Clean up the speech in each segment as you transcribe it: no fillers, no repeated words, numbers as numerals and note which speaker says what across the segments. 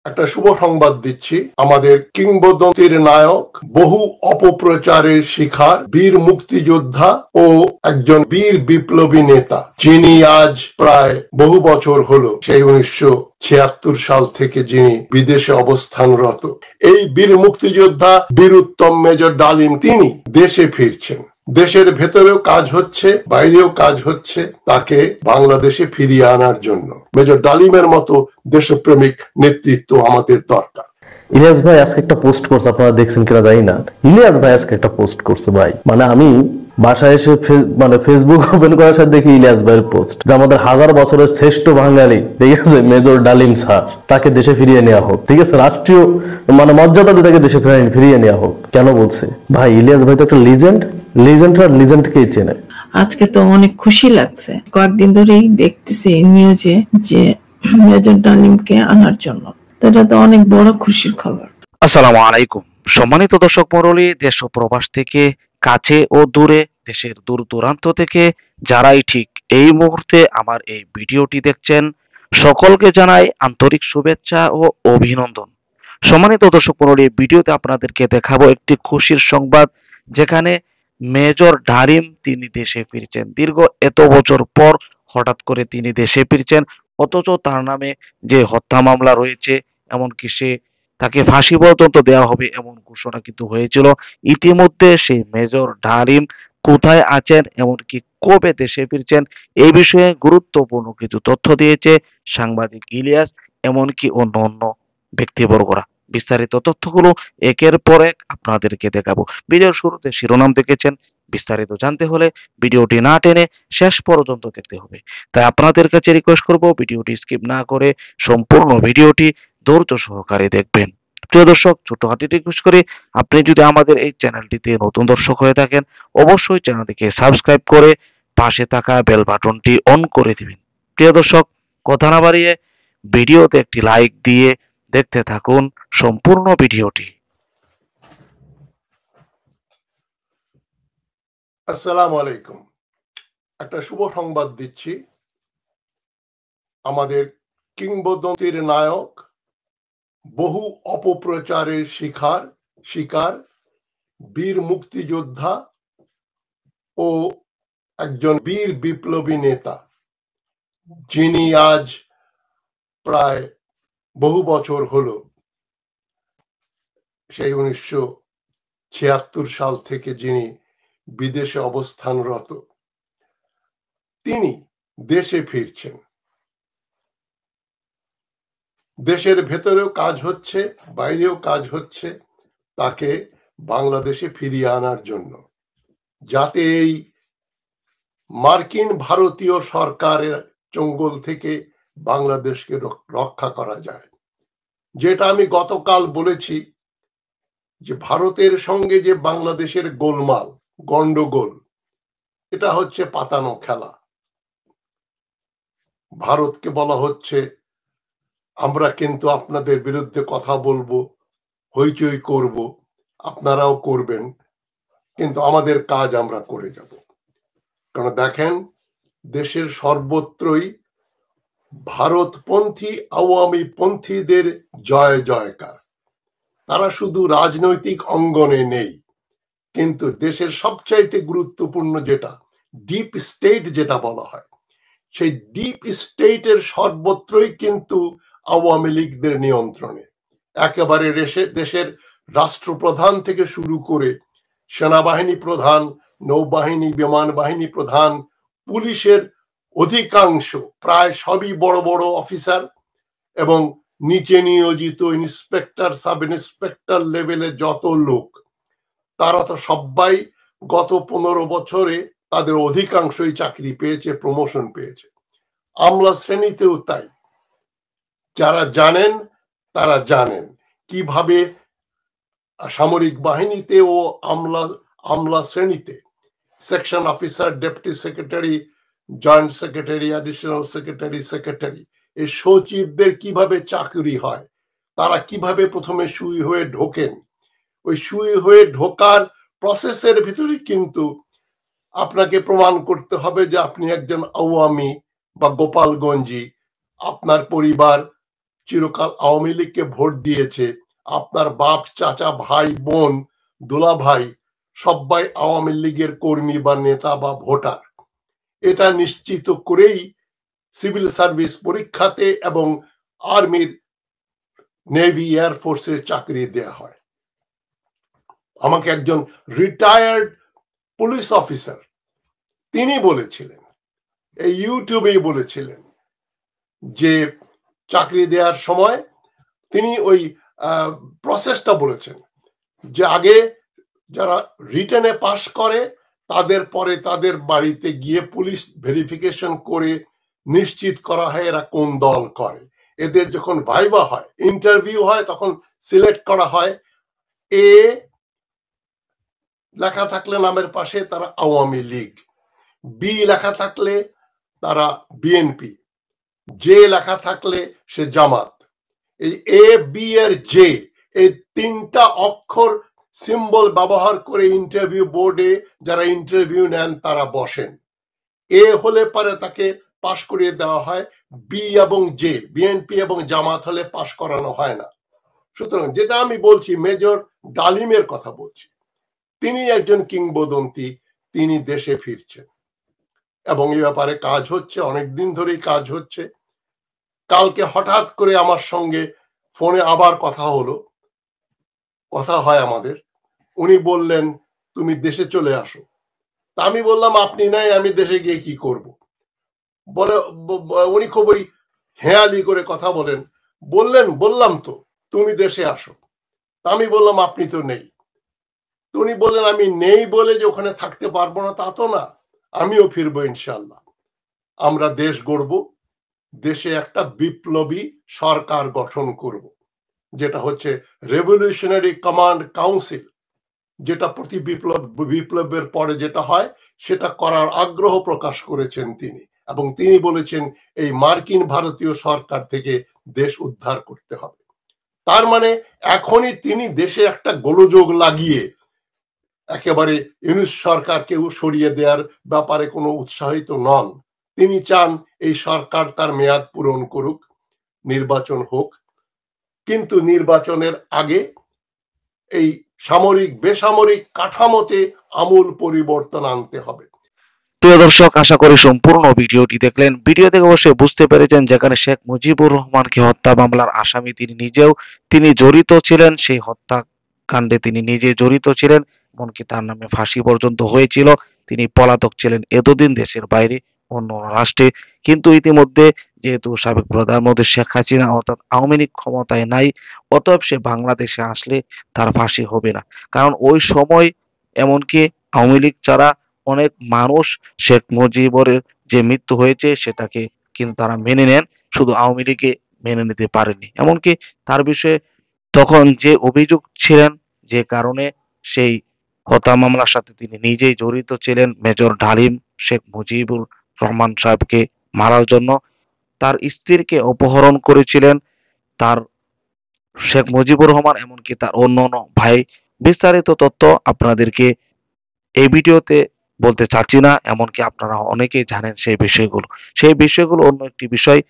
Speaker 1: একটা শুভ সংবাদ দিচ্ছি। আমাদের কিংবদন্তির নায়ক, বহু অপপ্রচারের শিকার, বীর মুক্তিযোদ্ধা ও একজন বীর বিপ্লবী নেতা, যিনি আজ প্রায় বহু বছর হলো, সেই 1976 সাল থেকে যিনি বিদেশে অবস্থানরত, এই বীর মুক্তিযোদ্ধা বীরুত্তম মেজর ডালিম, তিনি দেশে ফিরছেন। দেশের ভেতরেও কাজ হচ্ছে, বাইরেও কাজ হচ্ছে তাকে বাংলাদেশে ফিরিয়ে আনার জন্য। মেজর ডালিমের মতো দেশপ্রেমিক নেতৃত্ব আমাদের দরকার।
Speaker 2: ইলিয়াস ভাই আজকে একটা পোস্ট করছে, আপনারা দেখছেন কিনা জানি না। ইলিয়াস ভাই আজকে একটা পোস্ট করছে ভাই, মানে আমি বাসায় এসে ফেসবুক ওপেন করার সাথে দেখি ইলিয়াস ভাইয়ের পোস্ট, যে আমাদের 1000 বছরের শ্রেষ্ঠ বাঙালি, ঠিক আছে, মেজর ডালিম স্যার, তাকে দেশে ফিরিয়ে নেওয়া হোক, ঠিক আছে, রাষ্ট্রীয় মর্যাদা দিয়ে তাকে দেশে ফিরিয়ে নেওয়া হোক। কেন বলছে ভাই? ইলিয়াস ভাই তো একটা লিজেন্ড, লিজেন্ড লিজেন্ডকেই চেনে।
Speaker 3: আজকে তো অনেক খুশি লাগছে, কয়েকদিন ধরেই দেখতেছি নিউজে যে মেজর ডালিমকে আনার জন্য, তো এটা তো অনেক বড় খুশির খবর।
Speaker 4: আসসালামু আলাইকুম সম্মানিত দর্শক মণ্ডলী, দেশ ও প্রবাস থেকে, কাছে ও দূরে, দেশের দূর দূরান্ত থেকে যারাই ঠিক এই মুহূর্তে আমার এই ভিডিওটি দেখছেন, সকলকে জানাই আন্তরিক শুভেচ্ছা ও অভিনন্দন। সম্মানিত দর্শক মণ্ডলী, ভিডিওতে আপনাদেরকে দেখাবো একটি খুশির সংবাদ, যেখানে মেজর ডালিম তিনি দেশে ফিরছেন। দীর্ঘ এত বছর পর হঠাৎ করে তিনি দেশে ফিরছেন, অথচ তার নামে যে হত্যা মামলা রয়েছে, এমনকি তাকে ফাঁসি পর্যন্ত দেওয়া হবে এমন ঘোষণা কিন্তু হয়েছিল। ইতিমধ্যে সেই মেজর ডালিম কোথায় আছেন, এমনকি কবে দেশে ফিরছেন, এই বিষয়ে গুরুত্বপূর্ণ কিছু তথ্য দিয়েছে সাংবাদিক ইলিয়াস, এমনকি অন্য ব্যক্তিবর্গরা। বিস্তারিত তথ্যগুলো একের পর এক আপনাদেরকে দেখাবো। ভিডিওর শুরুতে শিরোনাম দেখেছেন, বিস্তারিত জানতে হলে ভিডিওটি না টেনে শেষ পর্যন্ত দেখতে হবে। তাই আপনাদের কাছে রিকোয়েস্ট করব, ভিডিওটি স্কিপ না করে সম্পূর্ণ ভিডিওটি ধৈর্য সহকারে দেখবেন। প্রিয় দর্শক, ছোটখাটো রিকোয়েস্ট করি, আপনি যদি আমাদের এই চ্যানেলটিতে নতুন দর্শক হয়ে থাকেন, অবশ্যই চ্যানেলটিকে সাবস্ক্রাইব করে পাশে থাকা বেল বাটনটি অন করে দিবেন। প্রিয় দর্শক, কথা না বাড়িয়ে ভিডিওতে একটি লাইক দিয়ে দেখতে থাকুন সম্পূর্ণ ভিডিওটি।
Speaker 1: আসসালামু আলাইকুম। একটা শুভ সংবাদ দিচ্ছি। আমাদের কিংবদন্তির নায়ক, বহু অপপ্রচারের শিকার, বীর মুক্তিযোদ্ধা ও একজন বীর বিপ্লবী নেতা, যিনি আজ প্রায় বহু বছর হলো, সেই 1976 সাল থেকে যিনি বিদেশে অবস্থানরত, তিনি দেশে ফিরছেন। দেশের ভেতরেও কাজ হচ্ছে, বাইরেও কাজ হচ্ছে তাকে বাংলাদেশে ফিরিয়ে আনার জন্য, যাতে এই মার্কিন ভারতীয় সরকারের চঙ্গল থেকে বাংলাদেশকে রক্ষা করা যায়। যেটা আমি গতকাল বলেছি, যে ভারতের সঙ্গে যে বাংলাদেশের গোলমাল, গন্ডগোল, এটা হচ্ছে পাতানো খেলা। ভারতকে বলা হচ্ছে, আমরা কিন্তু আপনাদের বিরুদ্ধে কথা বলবো, হইচই করব, আপনারাও করবেন, কিন্তু আমাদের কাজ আমরা করে যাব। কারণ দেখেন, দেশের সর্বত্রই ভারতপন্থী আওয়ামী পন্থীদের জয় জয়কার। তারা শুধু রাজনৈতিক অঙ্গনে নেই, কিন্তু দেশের সবচাইতে গুরুত্বপূর্ণ যেটা ডিপ স্টেট যেটা বলা হয়, সেই ডিপ স্টেটের সর্বত্রই কিন্তু আওয়ামী লীগদের নিয়ন্ত্রণে। একেবারে দেশের রাষ্ট্রপ্রধান থেকে শুরু করে সেনাবাহিনী প্রধান, নৌবাহিনী, বিমান বাহিনী প্রধান, পুলিশের অধিকাংশ, প্রায় সবই বড় বড় অফিসার, এবং নিচে নিয়োজিত ইন্সপেক্টর, সাব ইন্সপেক্টর লেভেলে যত লোক, তারা তো সবাই গত 15 বছরে তাদের অধিকাংশই চাকরি পেয়েছে, প্রমোশন পেয়েছে। আমলা শ্রেণীতেও তাই। যারা জানেন তারা জানেন কিভাবে সামরিক বাহিনীতে ও আমলা শ্রেণীতে section officer, deputy secretary, joint secretary, additional secretary, এই সচিবদের কিভাবে চাকরি হয়, তারা কিভাবে প্রথমে সুই হয়ে ঢোকেন। ওই সুই হয়ে ঢোকার প্রসেসের ভিতরে কিন্তু আপনাকে প্রমাণ করতে হবে যে আপনি একজন আওয়ামী বা গোপালগঞ্জি, আপনার পরিবার চিরকাল আওয়ামী লীগকে ভোট দিয়েছে, আপনার বাপ, চাচা, ভাই, বোন, দোলা ভাই সবাই আওয়ামী লীগের কর্মী বা নেতা বা ভোটার, এটা নিশ্চিত করেই সিভিল সার্ভিস পরীক্ষাতে এবং আর্মির, নেভি, এয়ারফোর্সের চাকরি দেয়া হয়। আমাকে একজন রিটায়ার্ড পুলিশ অফিসার তিনি বলেছিলেন, এই ইউটিউবেই বলেছিলেন যে চাকরি দেওয়ার সময় তিনি ওই প্রসেসটা বলেছেন যে আগে যারা রিটেনে পাশ করে তাদের পরে তাদের বাড়িতে গিয়ে পুলিশ ভেরিফিকেশন করে নিশ্চিত করা হয় এরা কোন দল করে। এদের যখন ভাইবা হয়, ইন্টারভিউ হয়, তখন সিলেক্ট করা হয় এ লেখা থাকলে নামের পাশে তারা আওয়ামী লীগ, বি লেখা থাকলে তারা বিএনপি, জে লেখা থাকলে সে জামাত। এই এ, বি এর জে, এই তিনটা অক্ষর সিম্বল ব্যবহার করে ইন্টারভিউ বোর্ডে যারা ইন্টারভিউ নেন তারা বসেন। এ হলে পরে তাকে পাশ করিয়ে দেওয়া হয়, বি এবং জে, বিএনপি এবং জামাত হলে পাশ করানো হয় না। সুতরাং যেটা আমি বলছি, মেজর ডালিমের কথা বলছি, তিনি একজন কিংবদন্তি, তিনি দেশে ফিরছেন এবং এই ব্যাপারে কাজ হচ্ছে, অনেকদিন ধরেই কাজ হচ্ছে। কালকে হঠাৎ করে আমার সঙ্গে ফোনে আবার কথা হয় আমাদের। উনি বললেন তুমি দেশে চলে আসো। তা আমি বললাম আপনি নাই, আমি দেশে গিয়ে কি করব? বলে উনি খুব ওই হেয়ালি করে কথা বললাম তো তুমি দেশে আসো। তা আমি বললাম আপনি তো নেই। তো উনি বললেন আমি নেই বলে যে ওখানে থাকতে পারবো না তা তো না, আমিও ফিরবো ইনশাল্লাহ। আমরা দেশ গড়ব, দেশে একটা বিপ্লবী সরকার গঠন করব, যেটা হচ্ছে রেভলিউশনারি কমান্ড কাউন্সিল, যেটা প্রতি বিপ্লবের পরে যেটা হয় সেটা করার আগ্রহ প্রকাশ করেছেন তিনি। এবং তিনি বলেছেন এই মার্কিন ভারতীয় সরকার থেকে দেশ উদ্ধার করতে হবে। তার মানে এখনই তিনি দেশে একটা গোলযোগ লাগিয়ে একেবারে ইউনূস সরকারকে সরিয়ে দেওয়ার ব্যাপারে কোনো উৎসাহিত নন। তিনি চান এই সরকার তার মেয়াদ পূরণ করুক, নির্বাচন হোক, কিন্তু নির্বাচনের আগে এই সামরিক বেসামরিক কাঠামোতে আমূল পরিবর্তন আনতে হবে।
Speaker 4: প্রিয় দর্শক, আশা করি সম্পূর্ণ ভিডিওটি দেখলেন। ভিডিও থেকে অবশ্যই বুঝতে পেরেছেন যেখানে শেখ মুজিবুর রহমানকে হত্যা মামলার আসামি তিনি জড়িত ছিলেন, সেই হত্যাকাণ্ডে তিনি নিজে জড়িত ছিলেন, এমনকি তার নামে ফাঁসি পর্যন্ত হয়েছিল। তিনি পলাতক ছিলেন এতদিন দেশের বাইরে অন্য রাষ্ট্রে। কিন্তু ইতিমধ্যে যেহেতু সাবেক প্রধানমন্ত্রী শেখ হাসিনা অর্থাৎ আওয়ামী লীগ ক্ষমতায় নাই, অতএব সে বাংলাদেশে আসলে তার ফাঁসি হবে না। কারণ ওই সময় এমনকি আওয়ামী লীগ ছাড়া অনেক মানুষ শেখ মুজিবুর যে মৃত্যু হয়েছে সেটাকে কিন্তু তারা মেনে নেন, শুধু আওয়ামী লীগে মেনে নিতে পারেনি। এমনকি তার বিষয়ে তখন যে অভিযোগ ছিলেন, যে কারণে সেই হত্যা মামলার সাথে তিনি নিজেই জড়িত ছিলেন, মেজর ডালিম শেখ মুজিবুর রহমান সাহেবকে মারার জন্য তার স্ত্রীকে অপহরণ করেছিলেন তার শেখ মুজিবুর রহমান, এমনকি তার অন্য ভাই। বিস্তারিত তথ্য আপনাদেরকে এই ভিডিওতে বলতে চাচ্ছি না, এমনকি আপনারা অনেকেই জানেন সেই বিষয়গুলো অন্য একটি বিষয়।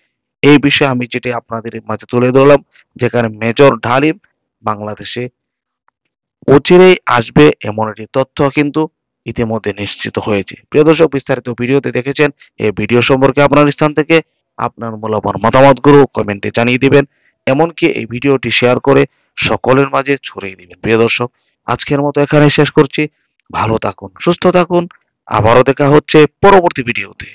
Speaker 4: এই বিষয়ে আমি যেটি আপনাদের মাঝে তুলে ধরলাম, যেখানে মেজর ডালিম বাংলাদেশে অচিরেই আসবে এমন একটি তথ্য কিন্তু ইতিমধ্যে নিশ্চিত হয়েছে। প্রিয় দর্শক, বিস্তারিত ভিডিওতে দেখেছেন। এই ভিডিও সম্পর্কে আপনার স্থান থেকে আপনার মূল্যবান মতামতগুলো কমেন্টে জানিয়ে দিবেন, এমনকি এই ভিডিওটি শেয়ার করে সকলের মাঝে ছড়িয়ে দিবেন। প্রিয় দর্শক, আজকের মতো এখানে শেষ করছি। ভালো থাকুন, সুস্থ থাকুন, আবারও দেখা হচ্ছে পরবর্তী ভিডিওতে।